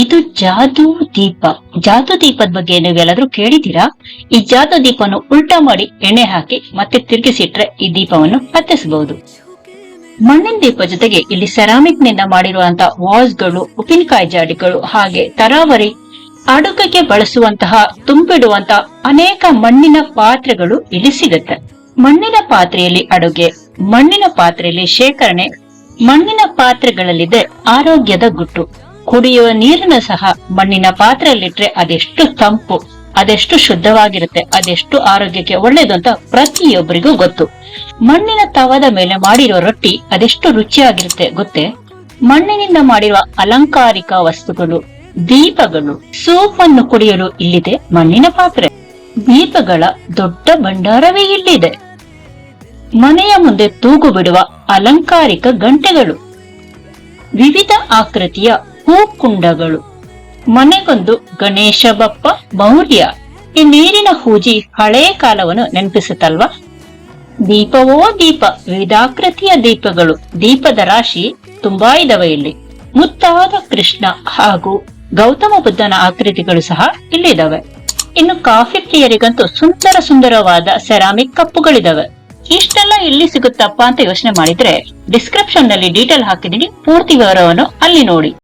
ಇದು ಜಾದೂ ದೀಪ. ಜಾದೂ ದೀಪದ ಬಗ್ಗೆ ನೀವೆಲ್ಲಾದ್ರೂ ಕೇಳಿದ್ದೀರಾ? ಈ ಜಾದೂ ದೀಪವನ್ನು ಉಲ್ಟಾ ಮಾಡಿ ಎಣ್ಣೆ ಹಾಕಿ ಮತ್ತೆ ತಿರುಗಿಸಿಟ್ರೆ ಈ ದೀಪವನ್ನು ಹತ್ತಿಸಬಹುದು. ಮಣ್ಣಿನ ದೀಪ ಜೊತೆಗೆ ಇಲ್ಲಿ ಸೆರಾಮಿಕ್ ನಿಂದ ಮಾಡಿರುವಂತಹ ವಾಸ್ಗಳು, ಉಪ್ಪಿನಕಾಯಿ ಜಾಡಿಗಳು, ಹಾಗೆ ತರಾವರಿ ಅಡುಗೆಗೆ ಬಳಸುವಂತಹ ತುಂಬಿಡುವಂತಹ ಅನೇಕ ಮಣ್ಣಿನ ಪಾತ್ರೆಗಳು ಇಲ್ಲಿ ಸಿಗುತ್ತೆ. ಮಣ್ಣಿನ ಪಾತ್ರೆಯಲ್ಲಿ ಅಡುಗೆ, ಮಣ್ಣಿನ ಪಾತ್ರೆಯಲ್ಲಿ ಶೇಖರಣೆ, ಮಣ್ಣಿನ ಪಾತ್ರೆಗಳಲ್ಲಿದೆ ಆರೋಗ್ಯದ ಗುಟ್ಟು. ಕುಡಿಯುವ ನೀರನ್ನು ಸಹ ಮಣ್ಣಿನ ಪಾತ್ರೆಯಲ್ಲಿಟ್ರೆ ಅದೆಷ್ಟು ತಂಪು, ಅದೆಷ್ಟು ಶುದ್ಧವಾಗಿರುತ್ತೆ, ಅದೆಷ್ಟು ಆರೋಗ್ಯಕ್ಕೆ ಒಳ್ಳೇದು ಅಂತ ಪ್ರತಿಯೊಬ್ಬರಿಗೂ ಗೊತ್ತು. ಮಣ್ಣಿನ ತವದ ಮೇಲೆ ಮಾಡಿರುವ ರೊಟ್ಟಿ ಅದೆಷ್ಟು ರುಚಿಯಾಗಿರುತ್ತೆ ಗೊತ್ತೇ? ಮಣ್ಣಿನಿಂದ ಮಾಡಿರುವ ಅಲಂಕಾರಿಕ ವಸ್ತುಗಳು, ದೀಪಗಳು, ಸೂಪ್ ಅನ್ನು ಕುಡಿಯಲು ಇಲ್ಲಿದೆ ಮಣ್ಣಿನ ಪಾತ್ರೆ. ದೀಪಗಳ ದೊಡ್ಡ ಭಂಡಾರವೇ ಇಲ್ಲಿದೆ. ಮನೆಯ ಮುಂದೆ ತೂಗು ಬಿಡುವ ಅಲಂಕಾರಿಕ ಗಂಟೆಗಳು, ವಿವಿಧ ಆಕೃತಿಯ ಹೂಕುಂಡಗಳು, ಮನೆಗೊಂದು ಗಣೇಶ ಬಪ್ಪ ಮೌರ್ಯ. ಈ ನೀರಿನ ಹೂಜಿ ಹಳೆಯ ಕಾಲವನ್ನು ನೆನಪಿಸುತ್ತಲ್ವಾ? ದೀಪವೋ ದೀಪ, ವಿವಿಧಾಕೃತಿಯ ದೀಪಗಳು, ದೀಪದ ರಾಶಿ ತುಂಬಾ ಇದಾವೆ ಇಲ್ಲಿ. ಮುತ್ತಾದ ಕೃಷ್ಣ ಹಾಗೂ ಗೌತಮ ಬುದ್ಧನ ಆಕೃತಿಗಳು ಸಹ ಇಲ್ಲಿದ್ದಾವೆ. ಇನ್ನು ಕಾಫಿ ಪ್ರಿಯರಿಗಂತೂ ಸುಂದರ ಸುಂದರವಾದ ಸೆರಾಮಿಕ್ ಕಪ್ಪುಗಳಿದಾವೆ. ಇಷ್ಟೆಲ್ಲ ಎಲ್ಲಿ ಸಿಗುತ್ತಪ್ಪ ಅಂತ ಯೋಚನೆ ಮಾಡಿದ್ರೆ ಡಿಸ್ಕ್ರಿಪ್ಷನ್ ನಲ್ಲಿ ಡೀಟೇಲ್ ಹಾಕಿದೀನಿ, ಪೂರ್ತಿ ವಿವರವನ್ನು ಅಲ್ಲಿ ನೋಡಿ.